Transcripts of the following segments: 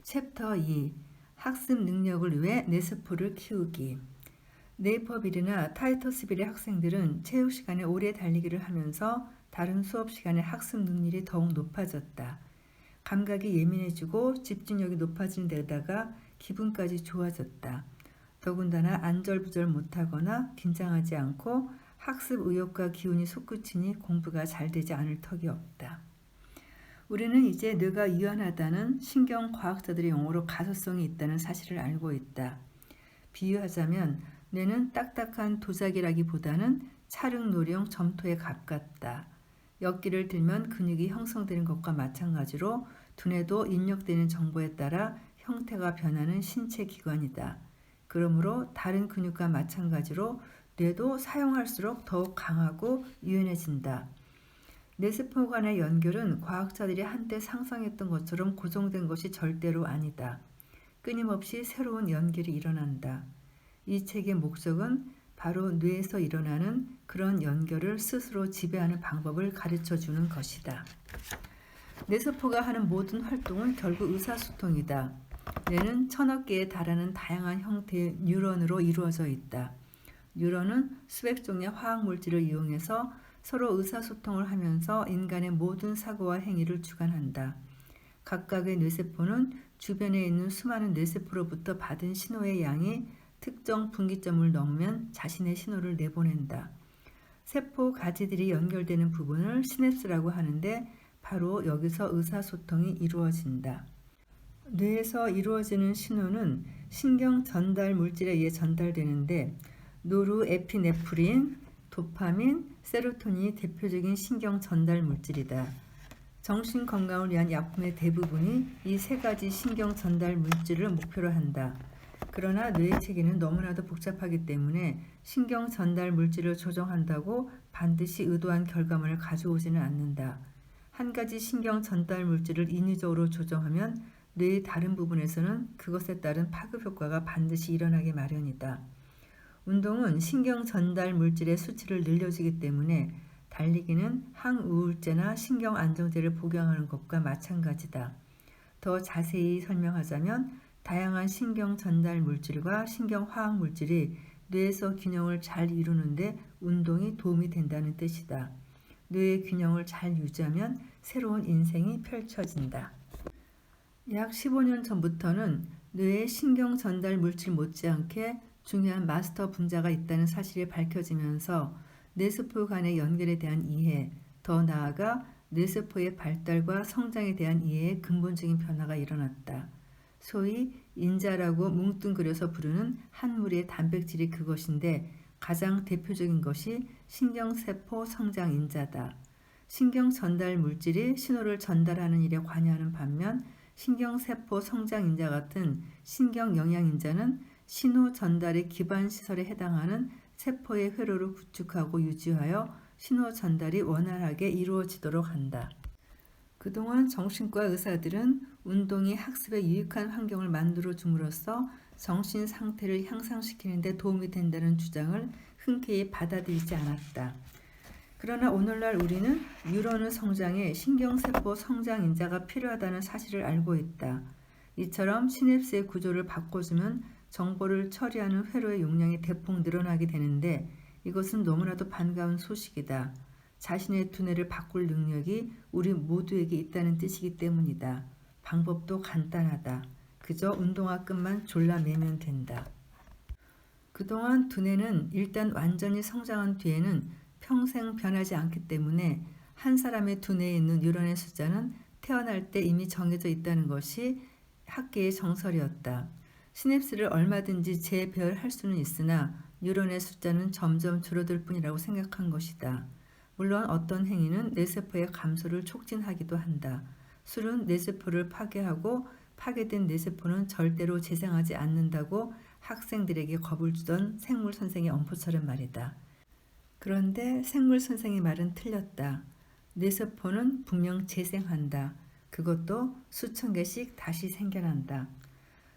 챕터 2. 학습 능력을 위해 뇌세포를 키우기. 네이퍼빌이나 타이터스빌의 학생들은 체육 시간에 오래 달리기를 하면서 다른 수업 시간에 학습 능률이 더욱 높아졌다. 감각이 예민해지고 집중력이 높아지는 데다가 기분까지 좋아졌다. 더군다나 안절부절 못하거나 긴장하지 않고 학습 의욕과 기운이 솟구치니 공부가 잘 되지 않을 턱이 없다. 우리는 이제 뇌가 유연하다는 신경과학자들의 용어로 가소성이 있다는 사실을 알고 있다. 비유하자면 뇌는 딱딱한 도자기라기보다는 찰흙놀이용 점토에 가깝다. 엿기를 들면 근육이 형성되는 것과 마찬가지로 두뇌도 입력되는 정보에 따라 형태가 변하는 신체 기관이다. 그러므로 다른 근육과 마찬가지로 뇌도 사용할수록 더욱 강하고 유연해진다. 뇌세포 간의 연결은 과학자들이 한때 상상했던 것처럼 고정된 것이 절대로 아니다. 끊임없이 새로운 연결이 일어난다. 이 책의 목적은 바로 뇌에서 일어나는 그런 연결을 스스로 지배하는 방법을 가르쳐주는 것이다. 뇌세포가 하는 모든 활동은 결국 의사소통이다. 뇌는 1000억 개에 달하는 다양한 형태의 뉴런으로 이루어져 있다. 뉴런은 수백 종의 화학물질을 이용해서 서로 의사소통을 하면서 인간의 모든 사고와 행위를 주관한다. 각각의 뇌세포는 주변에 있는 수많은 뇌세포로부터 받은 신호의 양이 특정 분기점을 넘으면 자신의 신호를 내보낸다. 세포 가지들이 연결되는 부분을 시냅스라고 하는데 바로 여기서 의사소통이 이루어진다. 뇌에서 이루어지는 신호는 신경 전달 물질에 의해 전달되는데 노르에피네프린, 도파민, 세로토닌이 대표적인 신경 전달 물질이다. 정신 건강을 위한 약품의 대부분이 이 세 가지 신경 전달 물질을 목표로 한다. 그러나 뇌의 체계는 너무나도 복잡하기 때문에 신경 전달 물질을 조정한다고 반드시 의도한 결과물을 가져오지는 않는다. 한 가지 신경 전달 물질을 인위적으로 조정하면 뇌의 다른 부분에서는 그것에 따른 파급 효과가 반드시 일어나기 마련이다. 운동은 신경 전달 물질의 수치를 늘려주기 때문에 달리기는 항우울제나 신경 안정제를 복용하는 것과 마찬가지다. 더 자세히 설명하자면 다양한 신경 전달 물질과 신경 화학 물질이 뇌에서 균형을 잘 이루는데 운동이 도움이 된다는 뜻이다. 뇌의 균형을 잘 유지하면 새로운 인생이 펼쳐진다. 약 15년 전부터는 뇌의 신경 전달 물질 못지않게 중요한 마스터 분자가 있다는 사실이 밝혀지면서 뇌세포 간의 연결에 대한 이해, 더 나아가 뇌세포의 발달과 성장에 대한 이해에 근본적인 변화가 일어났다. 소위 인자라고 뭉뚱그려서 부르는 한 무리의 단백질이 그것인데 가장 대표적인 것이 신경세포 성장 인자다. 신경 전달 물질이 신호를 전달하는 일에 관여하는 반면 신경세포 성장 인자 같은 신경 영양 인자는 신호 전달의 기반 시설에 해당하는 세포의 회로를 구축하고 유지하여 신호 전달이 원활하게 이루어지도록 한다. 그동안 정신과 의사들은 운동이 학습에 유익한 환경을 만들어 줌으로써 정신 상태를 향상시키는 데 도움이 된다는 주장을 흔쾌히 받아들이지 않았다. 그러나 오늘날 우리는 뉴런의 성장에 신경세포 성장 인자가 필요하다는 사실을 알고 있다. 이처럼 시냅스의 구조를 바꿔주면 정보를 처리하는 회로의 용량이 대폭 늘어나게 되는데 이것은 너무나도 반가운 소식이다. 자신의 두뇌를 바꿀 능력이 우리 모두에게 있다는 뜻이기 때문이다. 방법도 간단하다. 그저 운동화 끈만 졸라매면 된다. 그동안 두뇌는 일단 완전히 성장한 뒤에는 평생 변하지 않기 때문에 한 사람의 두뇌에 있는 뉴런의 숫자는 태어날 때 이미 정해져 있다는 것이 학계의 정설이었다. 시냅스를 얼마든지 재배열할 수는 있으나 뉴런의 숫자는 점점 줄어들 뿐이라고 생각한 것이다. 물론 어떤 행위는 뇌세포의 감소를 촉진하기도 한다. 술은 뇌세포를 파괴하고 파괴된 뇌세포는 절대로 재생하지 않는다고 학생들에게 겁을 주던 생물 선생의 엄포처럼 말이다. 그런데 생물 선생의 말은 틀렸다. 뇌세포는 분명 재생한다. 그것도 수천 개씩 다시 생겨난다.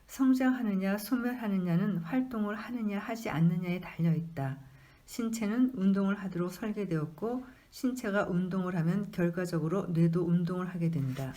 성장하느냐 소멸하느냐는 활동을 하느냐 하지 않느냐에 달려있다. 신체는 운동을 하도록 설계되었고 신체가 운동을 하면 결과적으로 뇌도 운동을 하게 된다.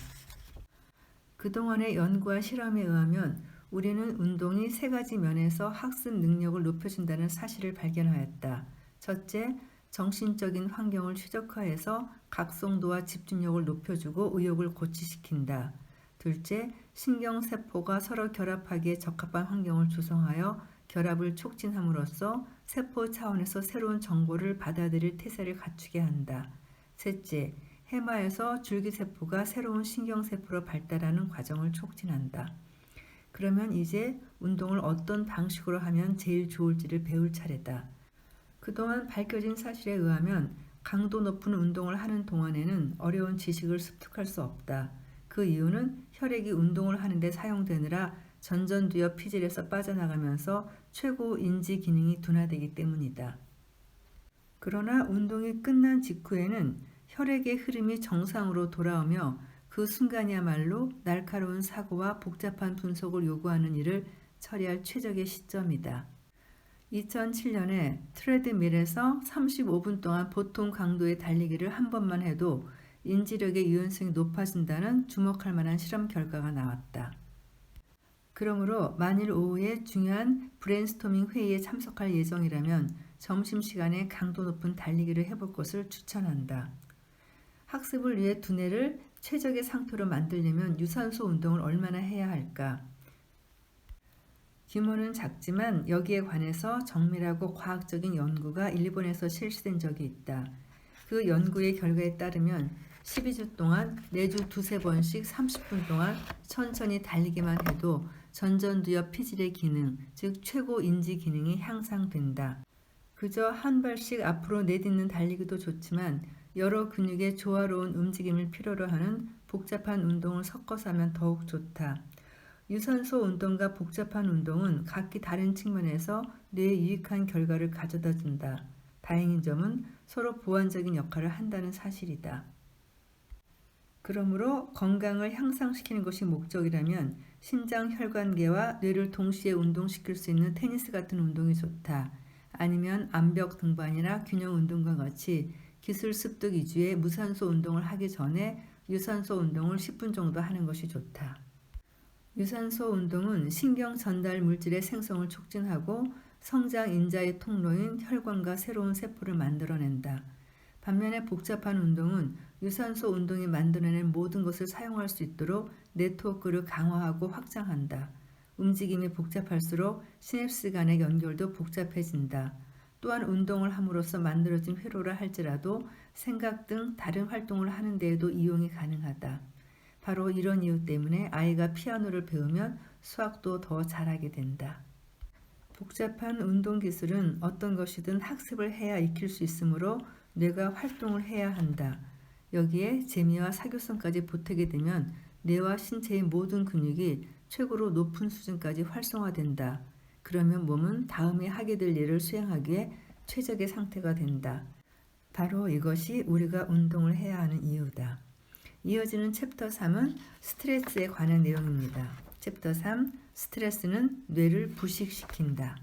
그동안의 연구와 실험에 의하면 우리는 운동이 세 가지 면에서 학습 능력을 높여준다는 사실을 발견하였다. 첫째, 정신적인 환경을 최적화해서 각성도와 집중력을 높여주고 의욕을 고취시킨다. 둘째, 신경세포가 서로 결합하기에 적합한 환경을 조성하여 결합을 촉진함으로써 세포 차원에서 새로운 정보를 받아들일 태세를 갖추게 한다. 셋째, 해마에서 줄기세포가 새로운 신경세포로 발달하는 과정을 촉진한다. 그러면 이제 운동을 어떤 방식으로 하면 제일 좋을지를 배울 차례다. 그동안 밝혀진 사실에 의하면 강도 높은 운동을 하는 동안에는 어려운 지식을 습득할 수 없다. 그 이유는 혈액이 운동을 하는데 사용되느라 전전두엽 피질에서 빠져나가면서 최고 인지 기능이 둔화되기 때문이다. 그러나 운동이 끝난 직후에는 혈액의 흐름이 정상으로 돌아오며 그 순간이야말로 날카로운 사고와 복잡한 분석을 요구하는 일을 처리할 최적의 시점이다. 2007년에 트레드밀에서 35분 동안 보통 강도의 달리기를 한 번만 해도 인지력의 유연성이 높아진다는 주목할 만한 실험 결과가 나왔다. 그러므로 만일 오후에 중요한 브레인스토밍 회의에 참석할 예정이라면 점심시간에 강도 높은 달리기를 해볼 것을 추천한다. 학습을 위해 두뇌를 최적의 상태로 만들려면 유산소 운동을 얼마나 해야 할까? 규모는 작지만 여기에 관해서 정밀하고 과학적인 연구가 일본에서 실시된 적이 있다. 그 연구의 결과에 따르면 12주 동안 매주 두세 번씩 30분 동안 천천히 달리기만 해도 전전두엽 피질의 기능, 즉 최고 인지 기능이 향상된다. 그저 한 발씩 앞으로 내딛는 달리기도 좋지만 여러 근육의 조화로운 움직임을 필요로 하는 복잡한 운동을 섞어서 하면 더욱 좋다. 유산소 운동과 복잡한 운동은 각기 다른 측면에서 뇌에 유익한 결과를 가져다 준다. 다행인 점은 서로 보완적인 역할을 한다는 사실이다. 그러므로 건강을 향상시키는 것이 목적이라면 신장 혈관계와 뇌를 동시에 운동시킬 수 있는 테니스 같은 운동이 좋다. 아니면 암벽 등반이나 균형 운동과 같이 기술 습득 위주의 무산소 운동을 하기 전에 유산소 운동을 10분 정도 하는 것이 좋다. 유산소 운동은 신경 전달 물질의 생성을 촉진하고 성장 인자의 통로인 혈관과 새로운 세포를 만들어낸다. 반면에 복잡한 운동은 유산소 운동이 만들어낸 모든 것을 사용할 수 있도록 네트워크를 강화하고 확장한다. 움직임이 복잡할수록 시냅스 간의 연결도 복잡해진다. 또한 운동을 함으로써 만들어진 회로라 할지라도 생각 등 다른 활동을 하는 데에도 이용이 가능하다. 바로 이런 이유 때문에 아이가 피아노를 배우면 수학도 더 잘하게 된다. 복잡한 운동 기술은 어떤 것이든 학습을 해야 익힐 수 있으므로 뇌가 활동을 해야 한다. 여기에 재미와 사교성까지 보태게 되면 뇌와 신체의 모든 근육이 최고로 높은 수준까지 활성화된다. 그러면 몸은 다음에 하게 될 일을 수행하기에 최적의 상태가 된다. 바로 이것이 우리가 운동을 해야 하는 이유다. 이어지는 챕터 3은 스트레스에 관한 내용입니다. 챕터 3, 스트레스는 뇌를 부식시킨다.